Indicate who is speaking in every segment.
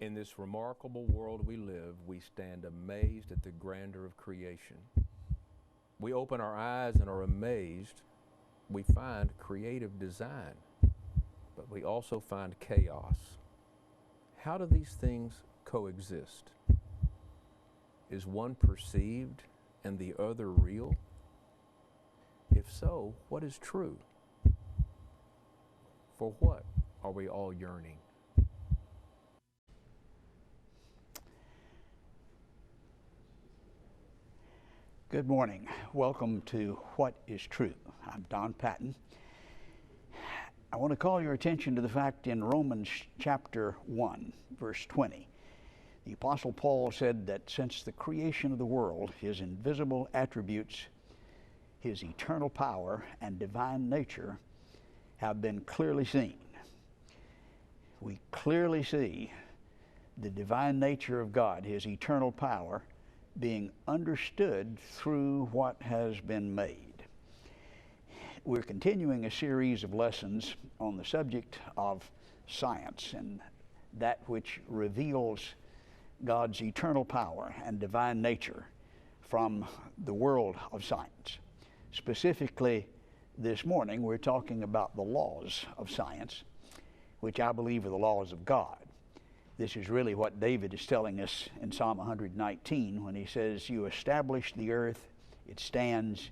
Speaker 1: In this remarkable world we live, we stand amazed at the grandeur of creation. We open our eyes and are amazed. We find creative design, but we also find chaos. How do these things coexist? Is one perceived and the other real? If so, what is true? For what are we all yearning?
Speaker 2: Good morning. Welcome to What is True. I'm Don Patton. I want to call your attention to the fact in Romans chapter 1, verse 20. The Apostle Paul said that since the creation of the world, his invisible attributes, his eternal power, and divine nature have been clearly seen. We clearly see the divine nature of God, his eternal power, being understood through what has been made. We're continuing a series of lessons on the subject of science and that which reveals God's eternal power and divine nature from the world of science. Specifically, this morning we're talking about the laws of science, which I believe are the laws of God. This is really what David is telling us in Psalm 119 when he says, "You establish the earth, it stands.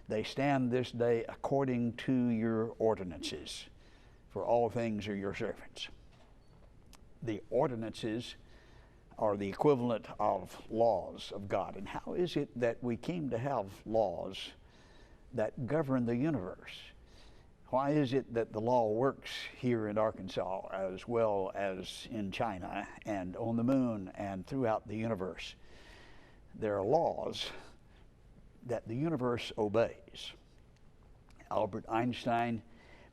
Speaker 2: They stand this day according to your ordinances, for all things are your servants." The ordinances are the equivalent of laws of God. And how is it that we came to have laws that govern the universe? Why is it that the law works here in Arkansas as well as in China and on the moon and throughout the universe? There are laws that the universe obeys. Albert Einstein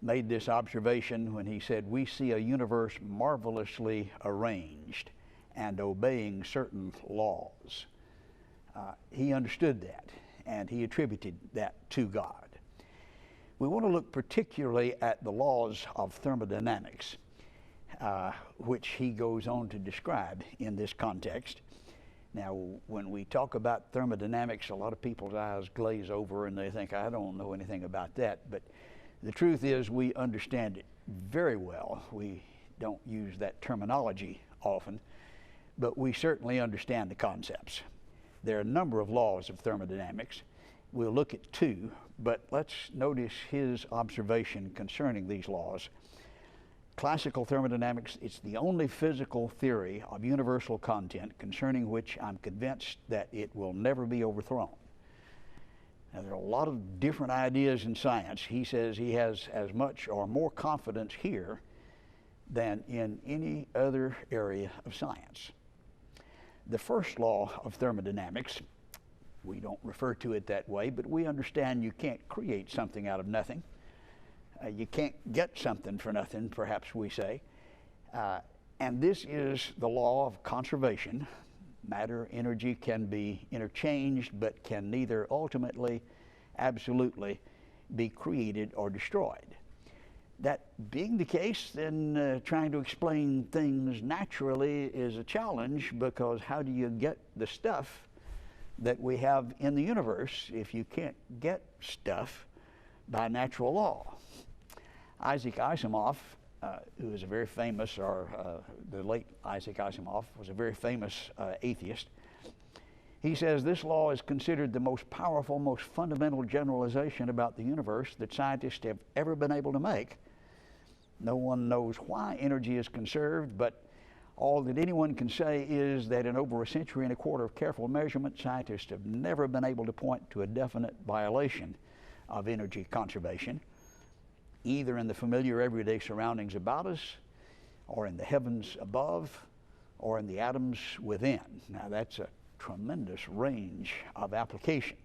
Speaker 2: made this observation when he said, "We see a universe marvelously arranged and obeying certain laws." He understood that, and he attributed that to God. We want to look particularly at the laws of thermodynamics, which he goes on to describe in this context. Now, when we talk about thermodynamics, a lot of people's eyes glaze over and they think, "I don't know anything about that." But the truth is, we understand it very well. We don't use that terminology often, but we certainly understand the concepts. There are a number of laws of thermodynamics. We'll look at two, but let's notice his observation concerning these laws. Classical thermodynamics, it's the only physical theory of universal content concerning which I'm convinced that it will never be overthrown. Now, there are a lot of different ideas in science. He says he has as much or more confidence here than in any other area of science. The first law of thermodynamics, we don't refer to it that way, but we understand you can't create something out of nothing. You can't get something for nothing, perhaps we say. And this is the law of conservation. Matter, energy can be interchanged, but can neither ultimately, absolutely be created or destroyed. That being the case, then trying to explain things naturally is a challenge, because how do you get the stuff that we have in the universe if you can't get stuff by natural law? Isaac Asimov, who is a very famous, the late Isaac Asimov was a very famous atheist. He says this law is considered the most powerful, most fundamental generalization about the universe that scientists have ever been able to make. No one knows why energy is conserved, but all that anyone can say is that in over a century and a quarter of careful measurement, scientists have never been able to point to a definite violation of energy conservation, either in the familiar everyday surroundings about us, or in the heavens above, or in the atoms within. Now, that's a tremendous range of application,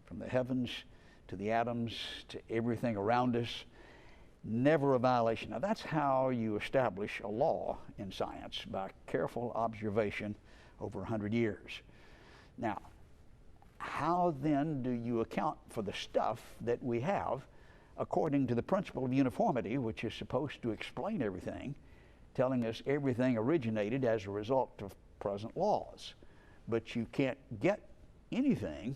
Speaker 2: from the heavens to the atoms to everything around us. Never a violation. Now, that's how you establish a law in science, by careful observation over 100 years. Now, how then do you account for the stuff that we have according to the principle of uniformity, which is supposed to explain everything, telling us everything originated as a result of present laws. But you can't get anything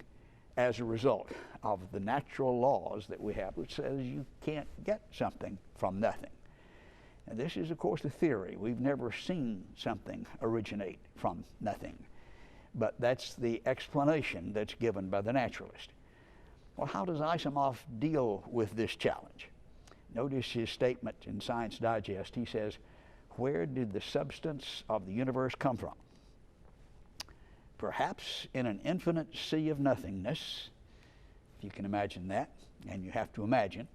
Speaker 2: as a result of the natural laws that we have, which says you can't get something from nothing. And this is, of course, a theory. We've never seen something originate from nothing. But that's the explanation that's given by the naturalist. Well, how does Asimov deal with this challenge? Notice his statement in Science Digest. He says, "Where did the substance of the universe come from? Perhaps in an infinite sea of nothingness," if you can imagine that, and you have to imagine.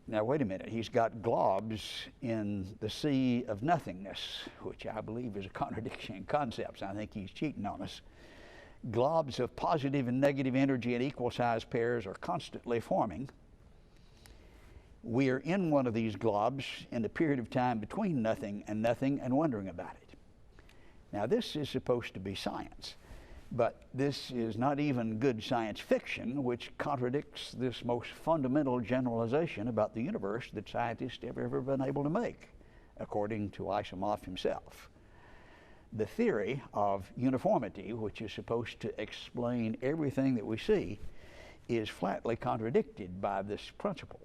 Speaker 2: Now, wait a minute. He's got globs in the sea of nothingness, which I believe is a contradiction in concepts. I think he's cheating on us. Globs of positive and negative energy in equal size pairs are constantly forming. We are in one of these globs in the period of time between nothing and wondering about it. Now, this is supposed to be science. But this is not even good science fiction, which contradicts this most fundamental generalization about the universe that scientists have ever been able to make, according to Asimov himself. The theory of uniformity, which is supposed to explain everything that we see, is flatly contradicted by this principle.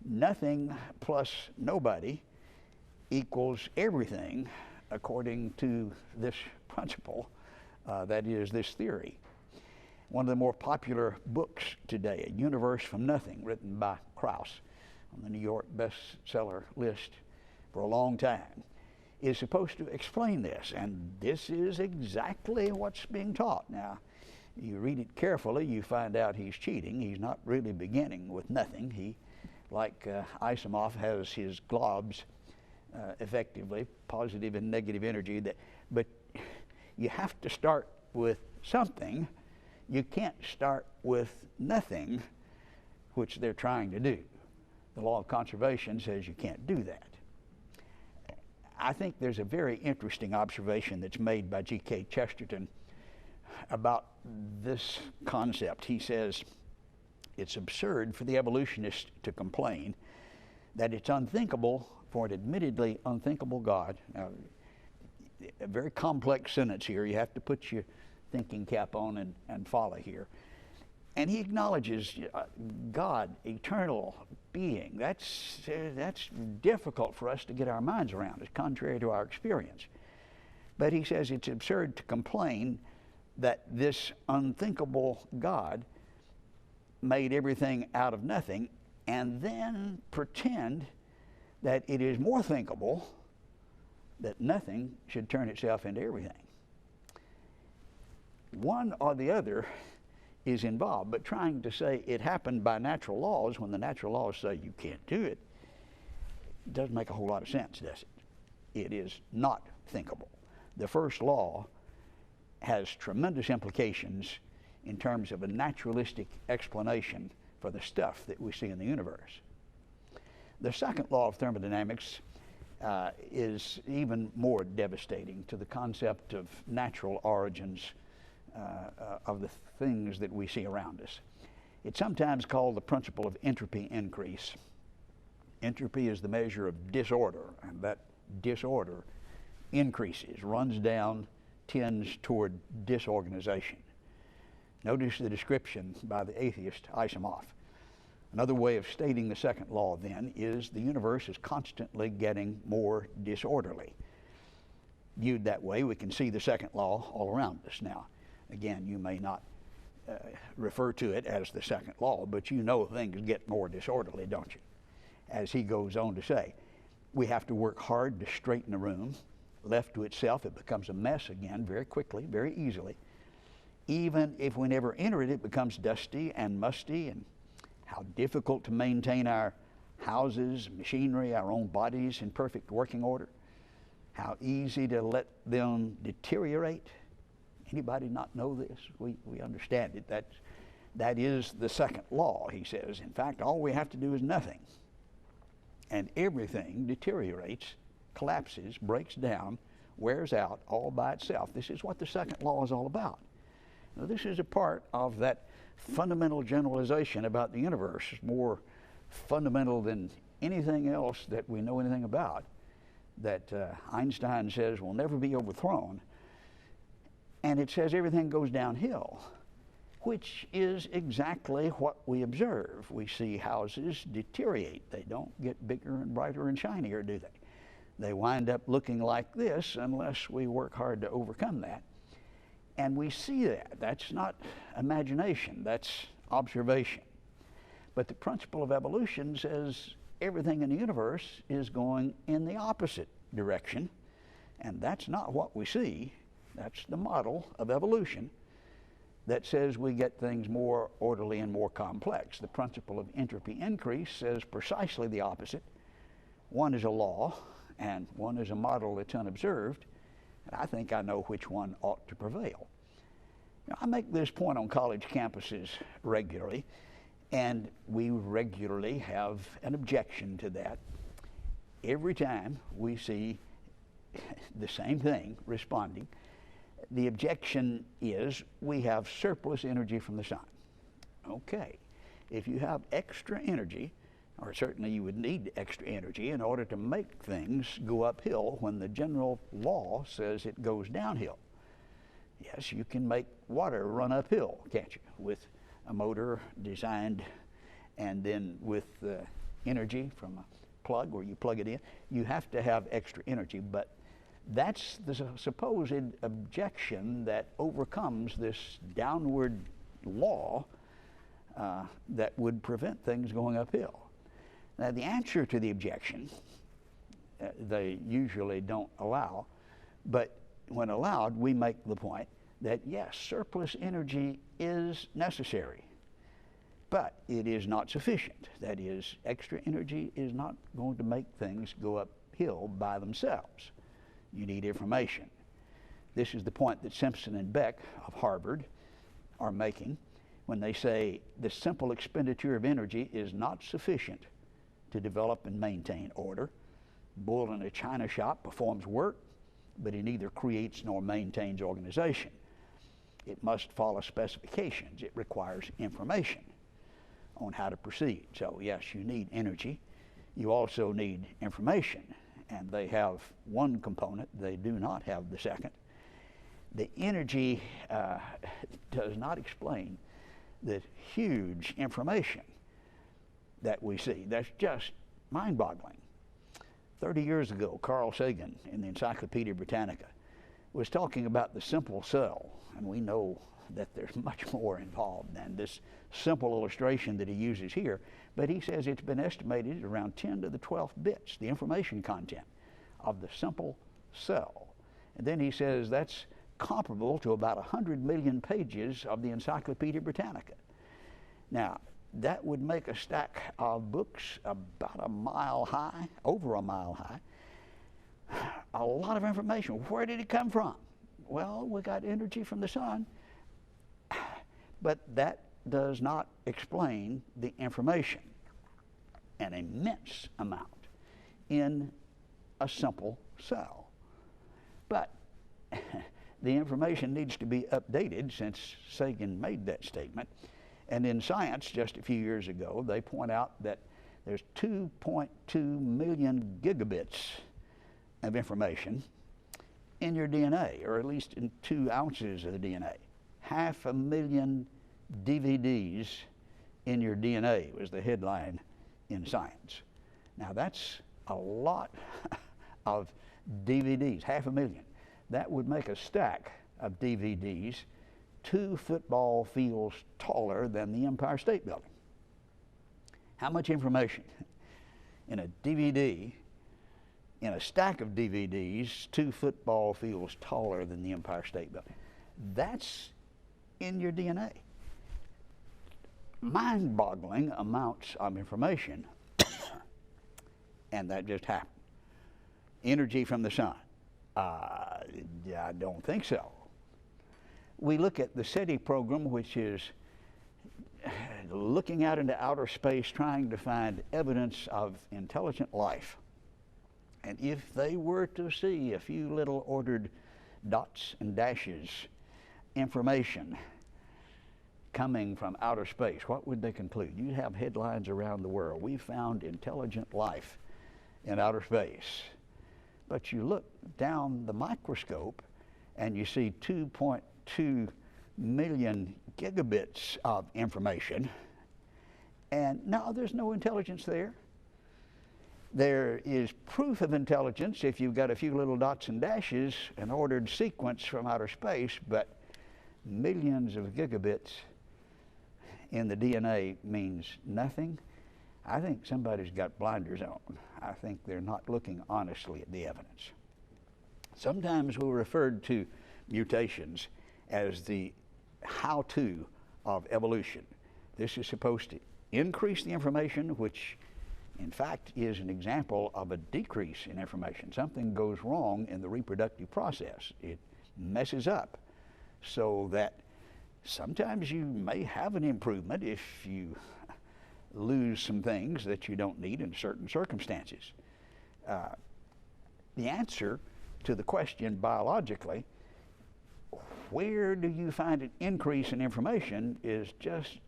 Speaker 2: Nothing plus nobody equals everything, according to this principle. That is this theory. One of the more popular books today, A Universe from Nothing, written by Krauss, on the New York bestseller list for a long time, is supposed to explain this, and this is exactly what's being taught. Now, you read it carefully, you find out he's cheating. He's not really beginning with nothing. He, like Asimov, has his globs, effectively, positive and negative energy, but you have to start with something. You can't start with nothing, which they're trying to do. The law of conservation says you can't do that. I think there's a very interesting observation that's made by G.K. Chesterton about this concept. He says, "It's absurd for the evolutionist to complain that it's unthinkable for an admittedly unthinkable God." Now, a very complex sentence here. You have to put your thinking cap on and follow here. And he acknowledges God, eternal being. That's difficult for us to get our minds around. It's contrary to our experience. But he says it's absurd to complain that this unthinkable God made everything out of nothing and then pretend that it is more thinkable that nothing should turn itself into everything. One or the other is involved, but trying to say it happened by natural laws when the natural laws say you can't do it doesn't make a whole lot of sense, does it? It is not thinkable. The first law has tremendous implications in terms of a naturalistic explanation for the stuff that we see in the universe. The second law of thermodynamics is even more devastating to the concept of natural origins of the things that we see around us. It's sometimes called the principle of entropy increase. Entropy is the measure of disorder, and that disorder increases, runs down, tends toward disorganization. Notice the description by the atheist Asimov. Another way of stating the second law, then, is the universe is constantly getting more disorderly. Viewed that way, we can see the second law all around us now. Again, you may not refer to it as the second law, but you know things get more disorderly, don't you? As he goes on to say, we have to work hard to straighten a room. Left to itself, it becomes a mess again very quickly, very easily. Even if we never enter it, it becomes dusty and musty, and how difficult to maintain our houses, machinery, our own bodies in perfect working order. How easy to let them deteriorate. Anybody not know this? We understand it. That is the second law, he says. In fact, all we have to do is nothing. And everything deteriorates, collapses, breaks down, wears out all by itself. This is what the second law is all about. Now, this is a part of that fundamental generalization about the universe. It's more fundamental than anything else that we know anything about that Einstein says will never be overthrown. And it says everything goes downhill, which is exactly what we observe. We see houses deteriorate. They don't get bigger and brighter and shinier, do they? They wind up looking like this unless we work hard to overcome that. And we see that. That's not imagination, that's observation. But the principle of evolution says everything in the universe is going in the opposite direction, and that's not what we see. That's the model of evolution that says we get things more orderly and more complex. The principle of entropy increase says precisely the opposite. One is a law, and one is a model that's unobserved, and I think I know which one ought to prevail. Now, I make this point on college campuses regularly, and we regularly have an objection to that. Every time we see the same thing responding, the objection is we have surplus energy from the sun. Okay, if you have extra energy, or certainly you would need extra energy in order to make things go uphill when the general law says it goes downhill. Yes, you can make water run uphill, can't you, with a motor designed and then with energy from a plug where you plug it in. You have to have extra energy, but that's the supposed objection that overcomes this downward law that would prevent things going uphill. Now, the answer to the objection, they usually don't allow, but when allowed, we make the point that yes, surplus energy is necessary, but it is not sufficient. That is, extra energy is not going to make things go uphill by themselves. You need information. This is the point that Simpson and Beck of Harvard are making when they say the simple expenditure of energy is not sufficient to develop and maintain order. Bull in a china shop performs work, but he neither creates nor maintains organization. It must follow specifications. It requires information on how to proceed. So yes, you need energy. You also need information. And they have one component, they do not have the second. The energy does not explain the huge information that we see. That's just mind-boggling. 30 years ago, Carl Sagan in the Encyclopedia Britannica was talking about the simple cell, and we know that there's much more involved than this simple illustration that he uses here, but he says it's been estimated around 10 to the 12th bits, the information content of the simple cell. And then he says that's comparable to about 100 million pages of the Encyclopedia Britannica. Now, that would make a stack of books about a mile high, over a mile high. A lot of information. Where did it come from? Well, we got energy from the sun, but that does not explain the information, an immense amount in a simple cell. But the information needs to be updated since Sagan made that statement. And in Science, just a few years ago, they point out that there's 2.2 million gigabits of information in your DNA, or at least in 2 ounces of the DNA. 500,000 DVDs in your DNA was the headline in Science. Now that's a lot of DVDs, 500,000. That would make a stack of DVDs 2 football fields taller than the Empire State Building. How much information in a DVD, in a stack of DVDs, 2 football fields taller than the Empire State Building? That's in your DNA. Mind-boggling amounts of information, and that just happened. Energy from the sun? I don't think so. We look at the SETI program, which is looking out into outer space, trying to find evidence of intelligent life. And if they were to see a few little ordered dots and dashes, information, coming from outer space, what would they conclude? You'd have headlines around the world. We found intelligent life in outer space. But you look down the microscope and you see 2.2 million gigabits of information, and no, there's no intelligence there. There is proof of intelligence if you've got a few little dots and dashes, an ordered sequence from outer space, but millions of gigabits in the DNA means nothing. I think somebody's got blinders on. I think they're not looking honestly at the evidence. Sometimes we're referred to mutations as the how-to of evolution. This is supposed to increase the information, which in fact is an example of a decrease in information. Something goes wrong in the reproductive process. It messes up so that sometimes you may have an improvement if you lose some things that you don't need in certain circumstances. The answer to the question biologically, where do you find an increase in information, is just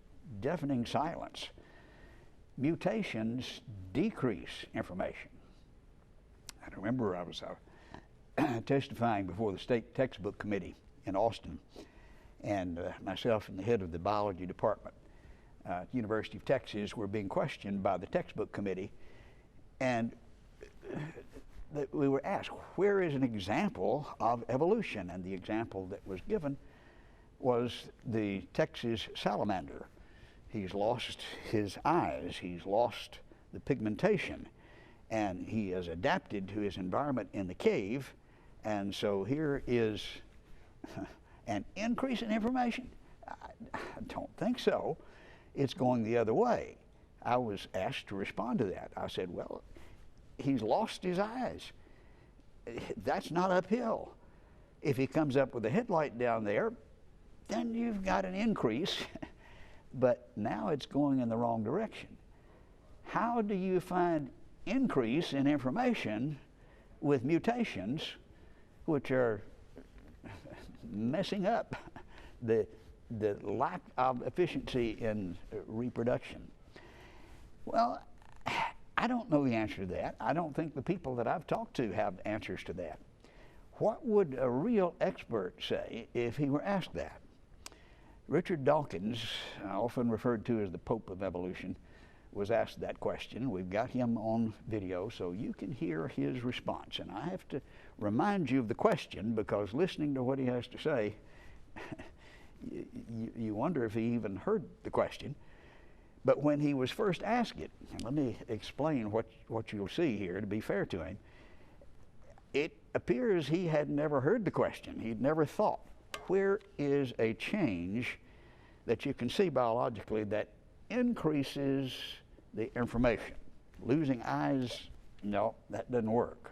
Speaker 2: deafening silence. Mutations decrease information. I remember I was testifying before the State Textbook Committee in Austin, and myself and the head of the biology department at the University of Texas were being questioned by the textbook committee, and we were asked, where is an example of evolution? And the example that was given was the Texas salamander. He's lost his eyes, he's lost the pigmentation, and he has adapted to his environment in the cave, and so here is an increase in information? I don't think so. It's going the other way. I was asked to respond to that. I said, well, he's lost his eyes. That's not uphill. If he comes up with a headlight down there, then you've got an increase, but now it's going in the wrong direction. How do you find increase in information with mutations which are messing up the lack of efficiency in reproduction? Well, I don't know the answer to that. I don't think the people that I've talked to have answers to that. What would a real expert say if he were asked that? Richard Dawkins, often referred to as the Pope of Evolution, was asked that question. We've got him on video so you can hear his response. And I have to remind you of the question because listening to what he has to say, you wonder if he even heard the question. But when he was first asked it, and let me explain what you'll see here to be fair to him, it appears he had never heard the question. He'd never thought, where is a change that you can see biologically that increases the information? Losing eyes, no, that doesn't work.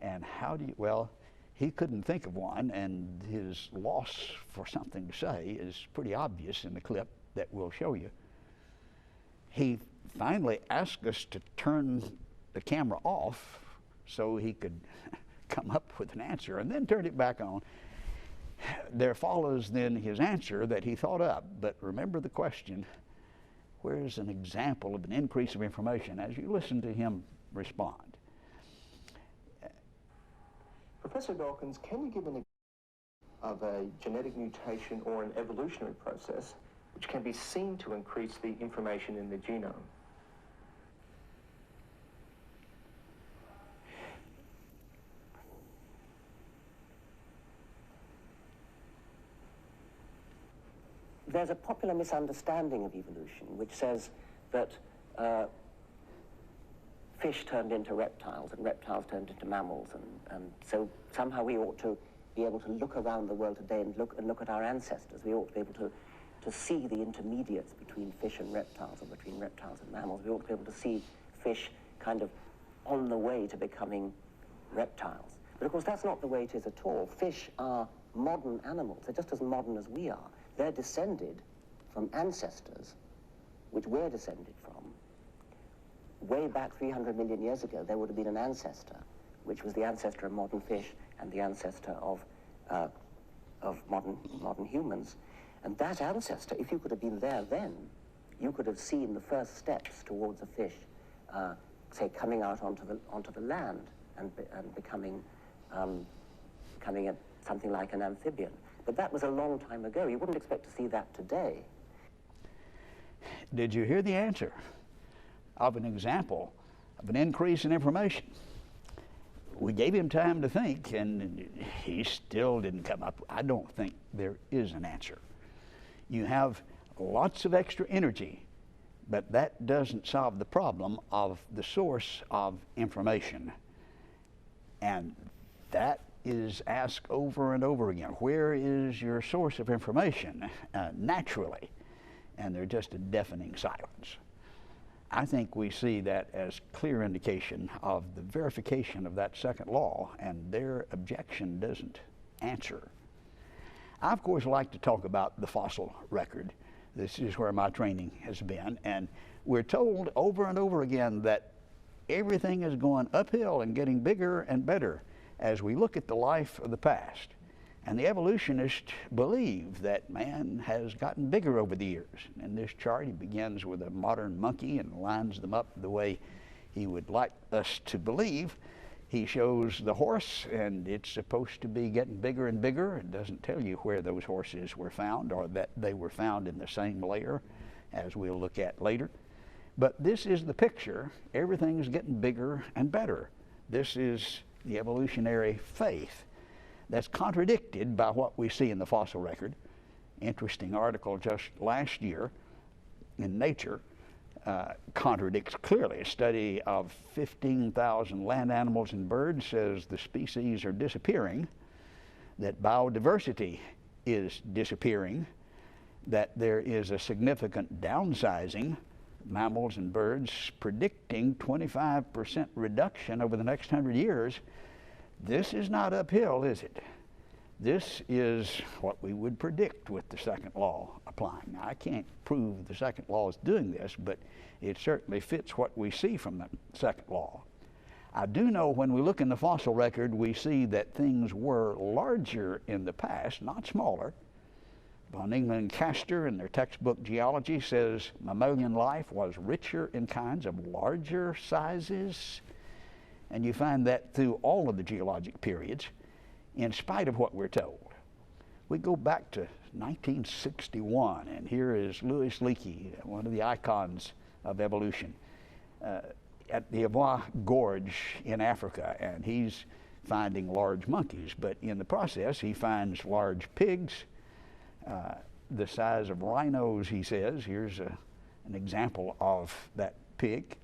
Speaker 2: And how do you, well, he couldn't think of one, and his loss for something to say is pretty obvious in the clip that we'll show you. He finally asked us to turn the camera off so he could come up with an answer, and then turned it back on. There follows then his answer that he thought up, but remember the question, where's an example of an increase of information as you listen to him respond?
Speaker 3: Professor Dawkins, can you give an example of a genetic mutation or an evolutionary process which can be seen to increase the information in the genome?
Speaker 4: There's a popular misunderstanding of evolution which says that fish turned into reptiles and reptiles turned into mammals, and so somehow we ought to be able to look around the world today and look at our ancestors. We ought to be able to see the intermediates between fish and reptiles, or between reptiles and mammals. We ought to be able to see fish kind of on the way to becoming reptiles. But of course that's not the way it is at all. Fish are modern animals. They're just as modern as we are. They're descended from ancestors, which we're descended from. Way back 300 million years ago, there would have been an ancestor, which was the ancestor of modern fish and the ancestor of modern humans. And that ancestor, if you could have been there then, you could have seen the first steps towards a fish, say, coming out onto the land and becoming something like an amphibian. But that was a long time ago. You wouldn't expect to see that today.
Speaker 2: Did you hear the answer of an example of an increase in information? We gave him time to think, and he still didn't come up. I don't think there is an answer. You have lots of extra energy, but that doesn't solve the problem of the source of information. And that is asked over and over again. Where is your source of information? Naturally. And there's just a deafening silence. I think we see that as clear indication of the verification of that second law, and their objection doesn't answer. I, of course, like to talk about the fossil record. This is where my training has been, and we're told over and over again that everything is going uphill and getting bigger and better as we look at the life of the past. And the evolutionists believe that man has gotten bigger over the years. In this chart, he begins with a modern monkey and lines them up the way he would like us to believe. He shows the horse, and it's supposed to be getting bigger and bigger. It doesn't tell you where those horses were found or that they were found in the same layer, as we'll look at later. But this is the picture. Everything's getting bigger and better. This is the evolutionary faith that's contradicted by what we see in the fossil record. Interesting article just last year in Nature contradicts clearly. A study of 15,000 land animals and birds says the species are disappearing, that biodiversity is disappearing, that there is a significant downsizing, mammals and birds predicting 25% reduction over the next 100 years. This is not uphill, is it? This is what we would predict with the second law applying. Now, I can't prove the second law is doing this, but it certainly fits what we see from the second law. I do know when we look in the fossil record, we see that things were larger in the past, not smaller. Von England and Castor in their textbook Geology says mammalian life was richer in kinds of larger sizes. And you find that through all of the geologic periods, in spite of what we're told. We go back to 1961, and here is Louis Leakey, one of the icons of evolution, at the Avois Gorge in Africa, and he's finding large monkeys. But in the process, he finds large pigs, the size of rhinos, he says. Here's an example of that pig.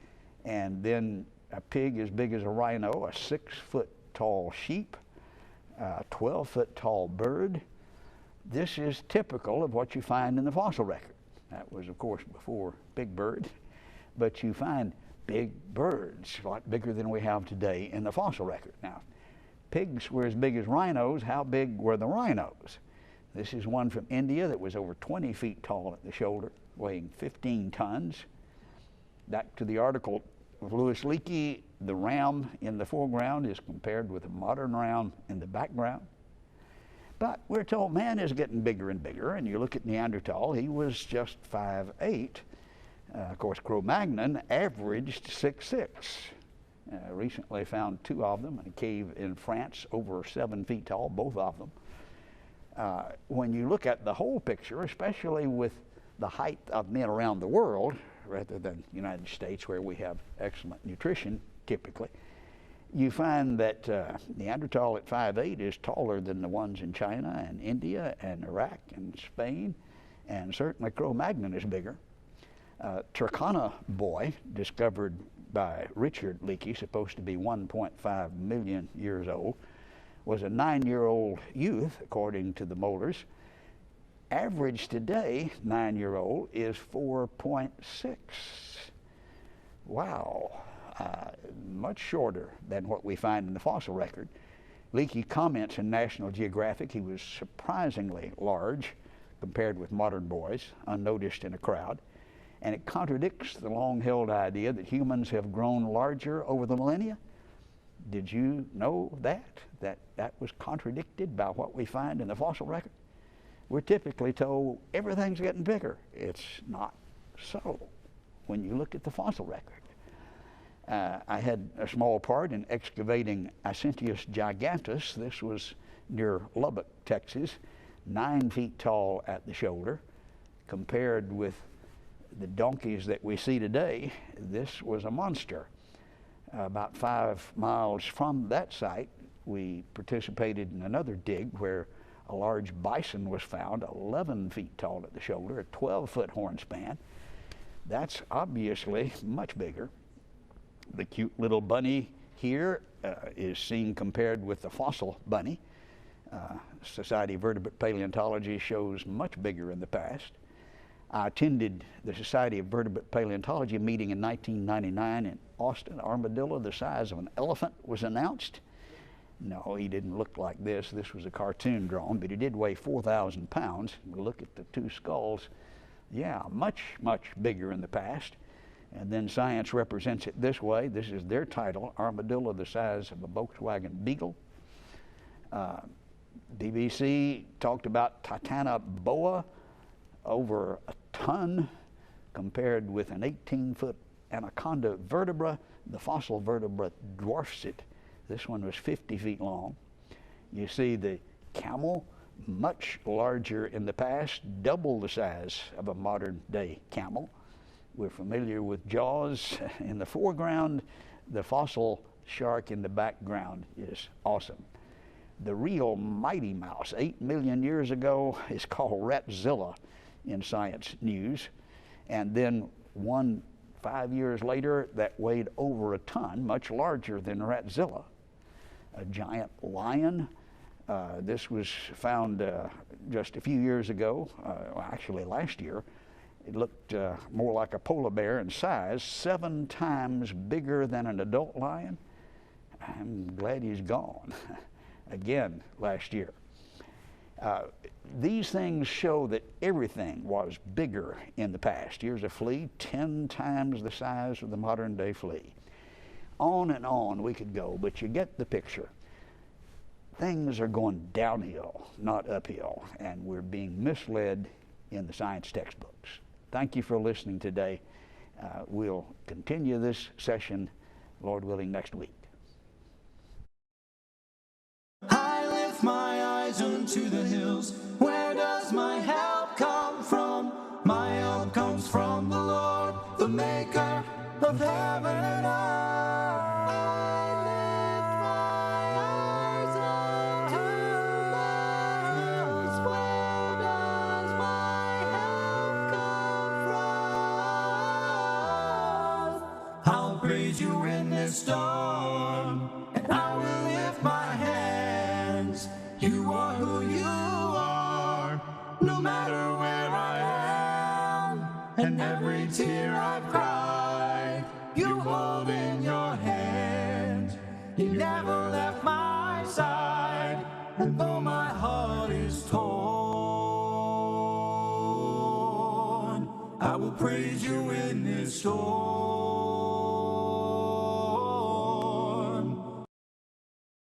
Speaker 2: And then a pig as big as a rhino, a 6-foot tall sheep, a 12-foot tall bird. This is typical of what you find in the fossil record. That was, of course, before Big Bird, but you find big birds, a lot bigger than we have today in the fossil record. Now, pigs were as big as rhinos. How big were the rhinos? This is one from India that was over 20 feet tall at the shoulder, weighing 15 tons. Back to the article of Louis Leakey, the ram in the foreground is compared with a modern ram in the background. But we're told man is getting bigger and bigger, and you look at Neanderthal, he was just 5'8". Of course, Cro-Magnon averaged 6'6". Recently found 2 of them in a cave in France, over 7 feet tall, both of them. When you look at the whole picture, especially with the height of men around the world, rather than the United States where we have excellent nutrition typically, you find that Neanderthal at 5'8" is taller than the ones in China and India and Iraq and Spain, and certainly Cro-Magnon is bigger. Titanoboa, discovered by Richard Leakey, supposed to be 1.5 million years old, was a 9-year-old youth, according to the molars. Average today, 9-year-old, is 4.6. Wow, much shorter than what we find in the fossil record. Leakey comments in National Geographic he was surprisingly large compared with modern boys, unnoticed in a crowd. And it contradicts the long-held idea that humans have grown larger over the millennia. Did you know that? That was contradicted by what we find in the fossil record? we're typically told everything's getting bigger. It's not so when you look at the fossil record. I had a small part in excavating Ascentius gigantus. This was near Lubbock, Texas, 9 feet tall at the shoulder. Compared with the donkeys that we see today, this was a monster. About 5 miles from that site, we participated in another dig where a large bison was found, 11 feet tall at the shoulder, a 12-foot horn span. That's obviously much bigger. The cute little bunny here is seen compared with the fossil bunny. Society of Vertebrate Paleontology shows much bigger in the past. I attended the Society of Vertebrate Paleontology meeting in 1999 in Austin. Armadillo the size of an elephant was announced. No, he didn't look like this. This was a cartoon drawn, but he did weigh 4,000 pounds. We look at the 2 skulls. Yeah, much, much bigger in the past. And then science represents it this way. This is their title, Armadillo the size of a Volkswagen Beetle. BBC talked about Titanoboa, over a ton, compared with an 18-foot anaconda vertebra. The fossil vertebra dwarfs it. This one was 50 feet long. You see the camel, much larger in the past, double the size of a modern day camel. We're familiar with Jaws in the foreground. The fossil shark in the background is awesome. The real mighty mouse, 8 million years ago, is called Ratzilla in Science News. And then one 5 years later that weighed over a ton, much larger than Ratzilla. A giant lion. This was found just a few years ago, actually last year. It looked more like a polar bear in size, 7 times bigger than an adult lion. I'm glad he's gone. Again, last year. These things show that everything was bigger in the past. Here's a flea, 10 times the size of the modern day flea. On and on we could go, but you get the picture. Things are going downhill, not uphill, and we're being misled in the science textbooks. Thank you for listening today. We'll continue this session, Lord willing, next week.
Speaker 5: I lift my eyes unto the hills. Where does my help come from? My help comes from the Lord, the maker of heaven and earth. Praise you in this storm, and I will lift my hands. You are who you are, no matter where I am, and every tear I've cried, you hold in your hand. You never left my side, and though my heart is torn, I will praise you in this storm.